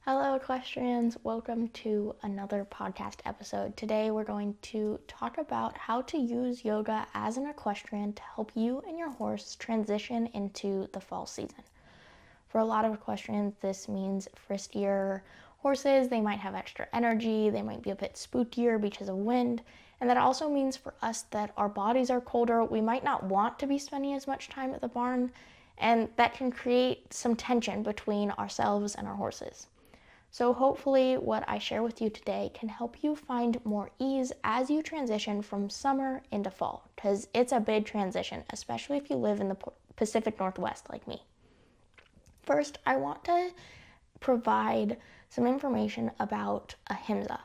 Hello, equestrians. Welcome to another podcast episode. Today, we're going to talk about how to use yoga as an equestrian to help you and your horse transition into the fall season. For a lot of equestrians, this means friskier horses. They might have extra energy. They might be a bit spookier because of wind. And that also means for us that our bodies are colder. We might not want to be spending as much time at the barn, and that can create some tension between ourselves and our horses. So hopefully what I share with you today can help you find more ease as you transition from summer into fall, because it's a big transition, especially if you live in the Pacific Northwest like me. First, I want to provide some information about ahimsa.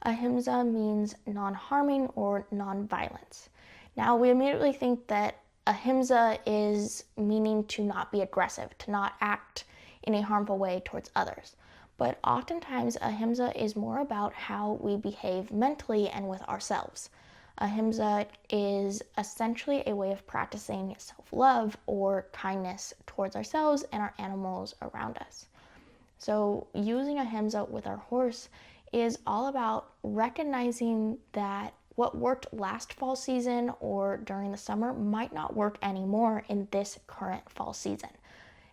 Ahimsa means non-harming or non-violence. Now, we immediately think that ahimsa is meaning to not be aggressive, to not act in a harmful way towards others. But oftentimes, ahimsa is more about how we behave mentally and with ourselves. Ahimsa is essentially a way of practicing self-love or kindness towards ourselves and our animals around us. So using ahimsa with our horse is all about recognizing that what worked last fall season or during the summer might not work anymore in this current fall season.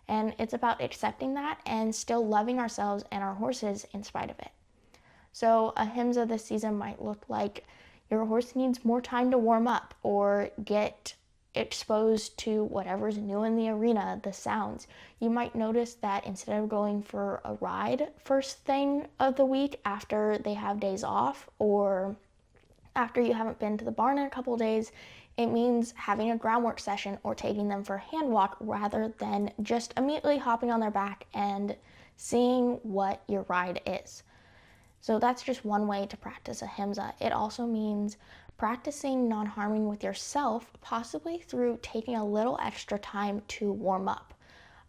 And it's about accepting that and still loving ourselves and our horses in spite of it. So ahimsa this season might look like your horse needs more time to warm up or get exposed to whatever's new in the arena, the sounds. You might notice that instead of going for a ride first thing of the week after they have days off or after you haven't been to the barn in a couple of days, it means having a groundwork session or taking them for a hand walk rather than just immediately hopping on their back and seeing what your ride is. So that's just one way to practice ahimsa. It also means practicing non-harming with yourself, possibly through taking a little extra time to warm up.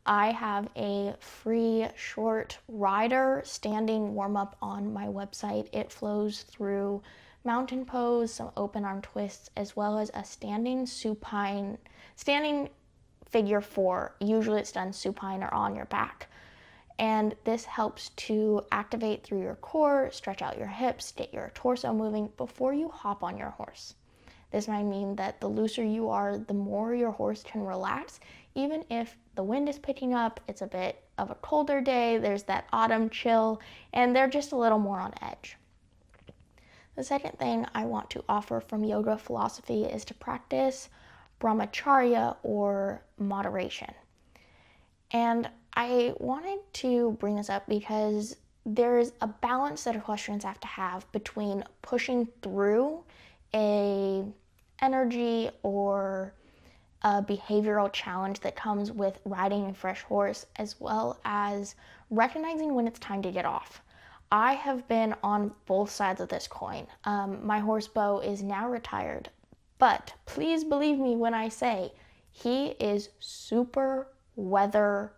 I have a free short rider standing warm-up on my website. It flows through mountain pose, some open arm twists, as well as a standing figure 4. Usually it's done supine or on your back. And this helps to activate through your core, stretch out your hips, get your torso moving before you hop on your horse. This might mean that the looser you are, the more your horse can relax, even if the wind is picking up, it's a bit of a colder day, there's that autumn chill, and they're just a little more on edge. The second thing I want to offer from yoga philosophy is to practice brahmacharya or moderation. And I wanted to bring this up because there's a balance that equestrians have to have between pushing through a energy or a behavioral challenge that comes with riding a fresh horse, as well as recognizing when it's time to get off. I have been on both sides of this coin. My horse Bo is now retired, but please believe me when I say he is super weather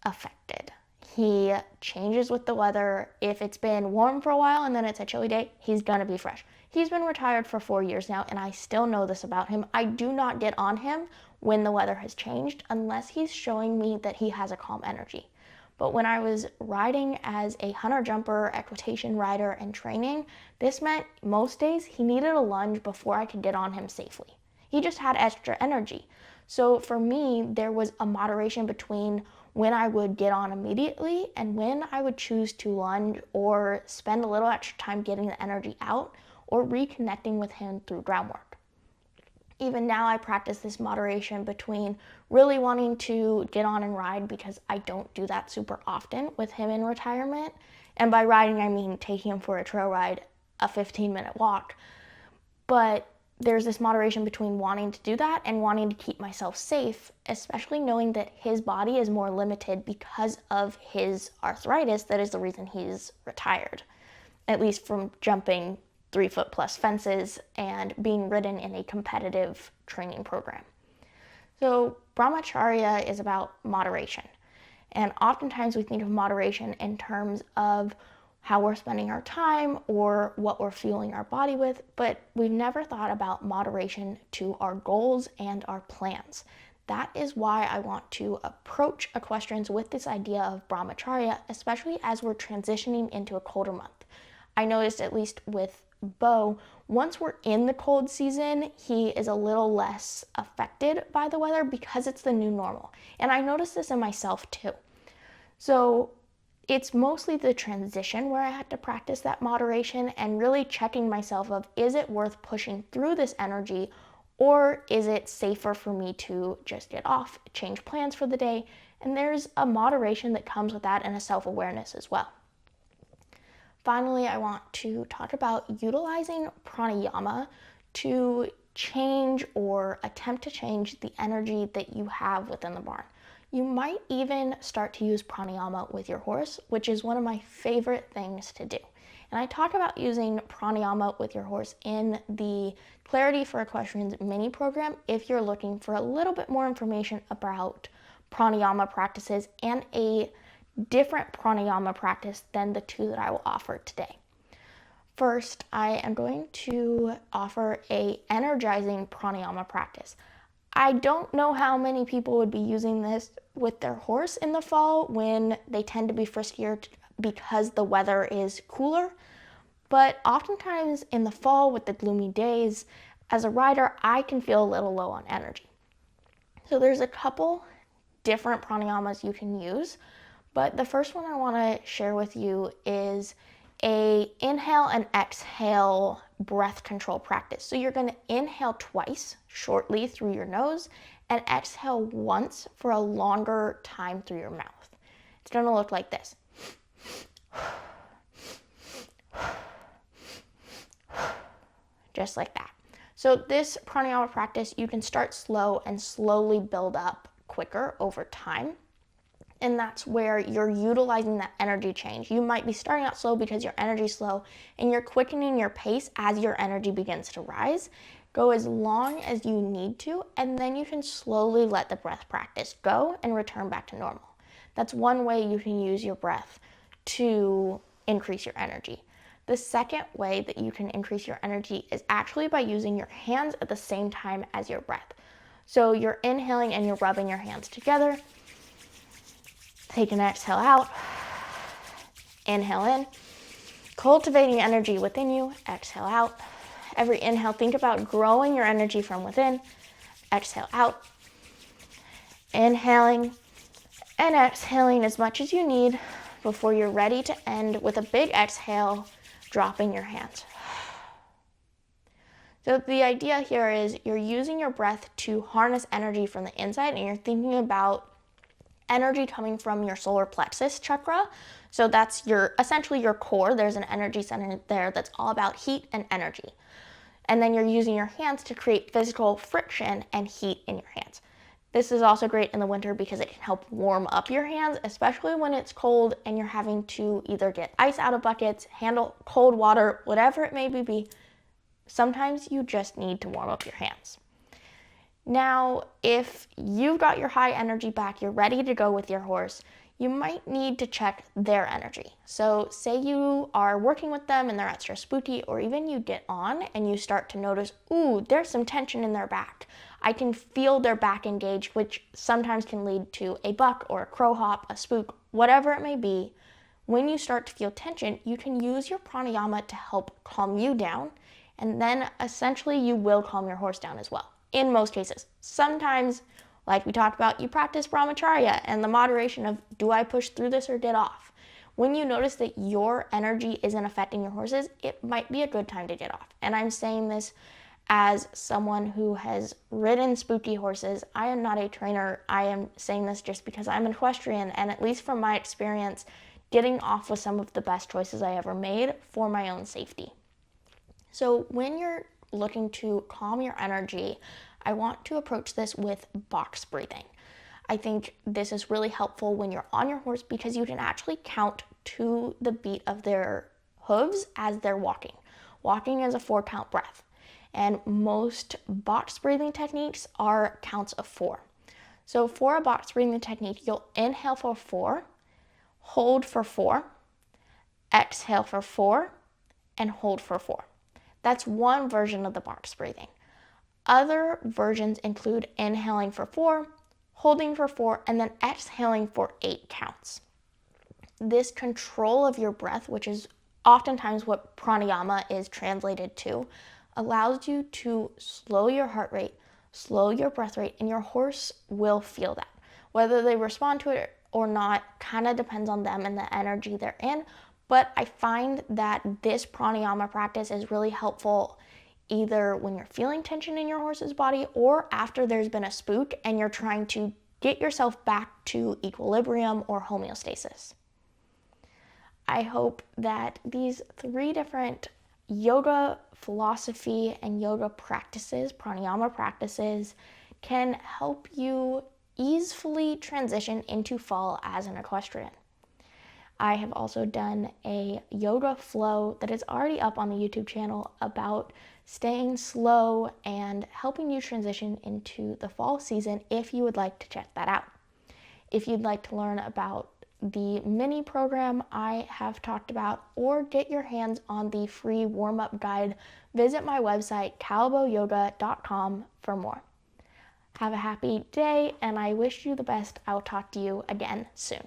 affected. He changes with the weather. If it's been warm for a while and then it's a chilly day, he's gonna be fresh. He's been retired for 4 years now, and I still know this about him. I do not get on him when the weather has changed unless he's showing me that he has a calm energy. But when I was riding as a hunter jumper, equitation rider, and training, this meant most days he needed a lunge before I could get on him safely. He just had extra energy. So for me, there was a moderation between when I would get on immediately and when I would choose to lunge or spend a little extra time getting the energy out or reconnecting with him through groundwork. Even now, I practice this moderation between really wanting to get on and ride, because I don't do that super often with him in retirement. And by riding, I mean taking him for a trail ride, a 15-minute walk. But there's this moderation between wanting to do that and wanting to keep myself safe, especially knowing that his body is more limited because of his arthritis. That is the reason he's retired, at least from jumping 3-foot plus fences and being ridden in a competitive training program. So brahmacharya is about moderation. And oftentimes we think of moderation in terms of how we're spending our time or what we're fueling our body with, but we've never thought about moderation to our goals and our plans. that is why I want to approach equestrians with this idea of brahmacharya, especially as we're transitioning into a colder month. I noticed, at least with Bo, once we're in the cold season, he is a little less affected by the weather because it's the new normal. And I noticed this in myself too. So it's mostly the transition where I had to practice that moderation and really checking myself of, is it worth pushing through this energy, or is it safer for me to just get off, change plans for the day? And there's a moderation that comes with that and a self-awareness as well. Finally, I want to talk about utilizing pranayama to change or attempt to change the energy that you have within the barn. You might even start to use pranayama with your horse, which is one of my favorite things to do. And I talk about using pranayama with your horse in the Clarity for Equestrians Mini Program if you're looking for a little bit more information about pranayama practices and a different pranayama practice than the two that I will offer today. First, I am going to offer a energizing pranayama practice. I don't know how many people would be using this with their horse in the fall when they tend to be friskier because the weather is cooler. But oftentimes in the fall with the gloomy days, as a rider, I can feel a little low on energy. So there's a couple different pranayamas you can use, but the first one I want to share with you is a inhale and exhale breath control practice. So you're going to inhale twice shortly through your nose and exhale once for a longer time through your mouth. It's going to look like this. Just like that. So this pranayama practice, you can start slow and slowly build up quicker over time. And that's where you're utilizing that energy change. You might be starting out slow because your energy is slow and you're quickening your pace as your energy begins to rise. Go as long as you need to, and then you can slowly let the breath practice go and return back to normal. That's one way you can use your breath to increase your energy. The second way that you can increase your energy is actually by using your hands at the same time as your breath. So you're inhaling and you're rubbing your hands together. Take an exhale out, inhale in, cultivating energy within you, exhale out. Every inhale, think about growing your energy from within, exhale out, inhaling and exhaling as much as you need before you're ready to end with a big exhale, dropping your hands. So the idea here is you're using your breath to harness energy from the inside, and you're thinking about energy coming from your solar plexus chakra. So that's essentially your core. There's an energy center there that's all about heat and energy. And then you're using your hands to create physical friction and heat in your hands. This is also great in the winter because it can help warm up your hands, especially when it's cold and you're having to either get ice out of buckets, handle cold water, whatever it may be. Sometimes you just need to warm up your hands. Now, if you've got your high energy back, you're ready to go with your horse, you might need to check their energy. So say you are working with them and they're at stress booty, or even you get on and you start to notice, ooh, there's some tension in their back. I can feel their back engaged, which sometimes can lead to a buck or a crow hop, a spook, whatever it may be. When you start to feel tension, you can use your pranayama to help calm you down, and then essentially you will calm your horse down as well. In most cases. Sometimes, like we talked about, you practice brahmacharya and the moderation of, do I push through this or get off? When you notice that your energy isn't affecting your horses, it might be a good time to get off. And I'm saying this as someone who has ridden spooky horses. I am not a trainer. I am saying this just because I'm an equestrian, and at least from my experience, getting off was some of the best choices I ever made for my own safety. So when you're looking to calm your energy, I want to approach this with box breathing. I think this is really helpful when you're on your horse because you can actually count to the beat of their hooves as they're walking. Walking is a 4-count breath, and most box breathing techniques are counts of 4. So for a box breathing technique, you'll inhale for 4, hold for 4, exhale for 4, and hold for 4. That's one version of the box breathing. Other versions include inhaling for 4, holding for 4, and then exhaling for 8 counts. This control of your breath, which is oftentimes what pranayama is translated to, allows you to slow your heart rate, slow your breath rate, and your horse will feel that. Whether they respond to it or not kind of depends on them and the energy they're in, but I find that this pranayama practice is really helpful either when you're feeling tension in your horse's body or after there's been a spook and you're trying to get yourself back to equilibrium or homeostasis. I hope that these 3 different yoga philosophy and yoga practices, pranayama practices, can help you easily transition into fall as an equestrian. I have also done a yoga flow that is already up on the YouTube channel about staying slow and helping you transition into the fall season if you would like to check that out. If you'd like to learn about the mini program I have talked about or get your hands on the free warm-up guide, visit my website callebautyoga.com for more. Have a happy day, and I wish you the best. I'll talk to you again soon.